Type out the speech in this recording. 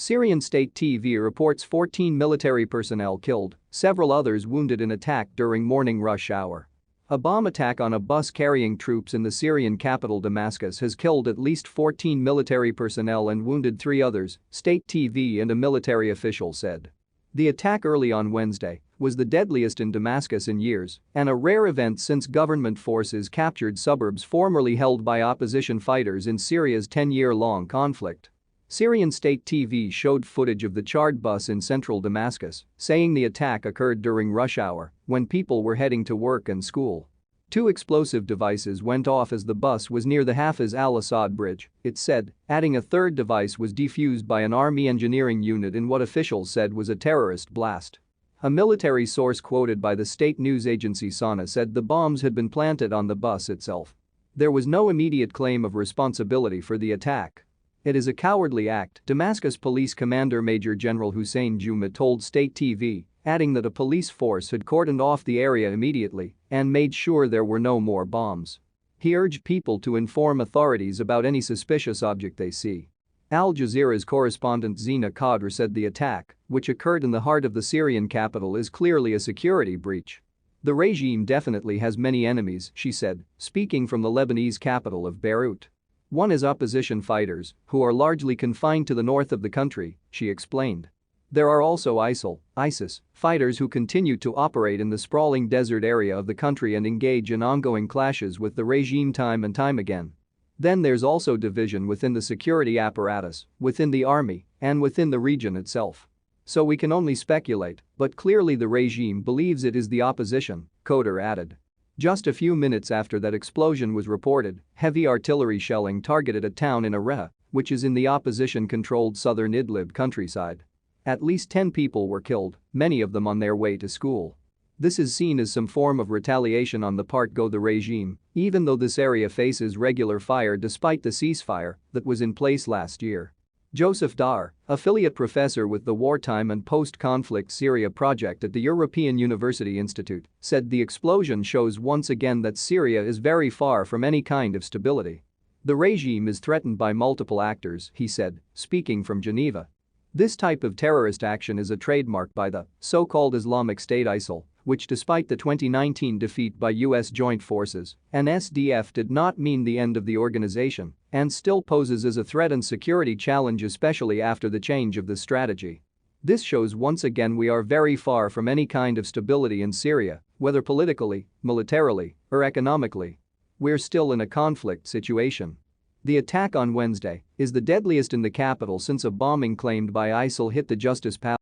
Syrian state TV reports 14 military personnel killed, several others wounded in attack during morning rush hour. A bomb attack on a bus carrying troops in the Syrian capital Damascus has killed at least 14 military personnel and wounded 3 others, state TV and a military official said. The attack early on Wednesday was the deadliest in Damascus in years and a rare event since government forces captured suburbs formerly held by opposition fighters in Syria's 10-year-long conflict. Syrian state TV showed footage of the charred bus in central Damascus, saying the attack occurred during rush hour when people were heading to work and school. 2 explosive devices went off as the bus was near the Hafez al-Assad bridge, it said, adding a third device was defused by an army engineering unit in what officials said was a terrorist blast. A military source quoted by the state news agency SANA said the bombs had been planted on the bus itself. There was no immediate claim of responsibility for the attack. It is a cowardly act, Damascus Police Commander Major General Hussein Juma told state TV, adding that a police force had cordoned off the area immediately and made sure there were no more bombs. He urged people to inform authorities about any suspicious object they see. Al Jazeera's correspondent Zina Qadr said the attack, which occurred in the heart of the Syrian capital, is clearly a security breach. The regime definitely has many enemies, she said, speaking from the Lebanese capital of Beirut. One is opposition fighters, who are largely confined to the north of the country, she explained. There are also ISIS fighters who continue to operate in the sprawling desert area of the country and engage in ongoing clashes with the regime time and time again. Then there's also division within the security apparatus, within the army, and within the region itself. So we can only speculate, but clearly the regime believes it is the opposition, Qadr added. Just a few minutes after that explosion was reported, heavy artillery shelling targeted a town in Areh, which is in the opposition-controlled southern Idlib countryside. At least 10 people were killed, many of them on their way to school. This is seen as some form of retaliation on the part of the regime, even though this area faces regular fire despite the ceasefire that was in place last year. Joseph Dar, affiliate professor with the Wartime and Post-Conflict Syria project at the European University Institute, said the explosion shows once again that Syria is very far from any kind of stability. The regime is threatened by multiple actors, he said, speaking from Geneva. This type of terrorist action is a trademark by the so-called Islamic State ISIL, which despite the 2019 defeat by U.S. joint forces and SDF did not mean the end of the organization and still poses as a threat and security challenge, especially after the change of the strategy. This shows once again we are very far from any kind of stability in Syria, whether politically, militarily, or economically. We're still in a conflict situation. The attack on Wednesday is the deadliest in the capital since a bombing claimed by ISIL hit the Justice Palace.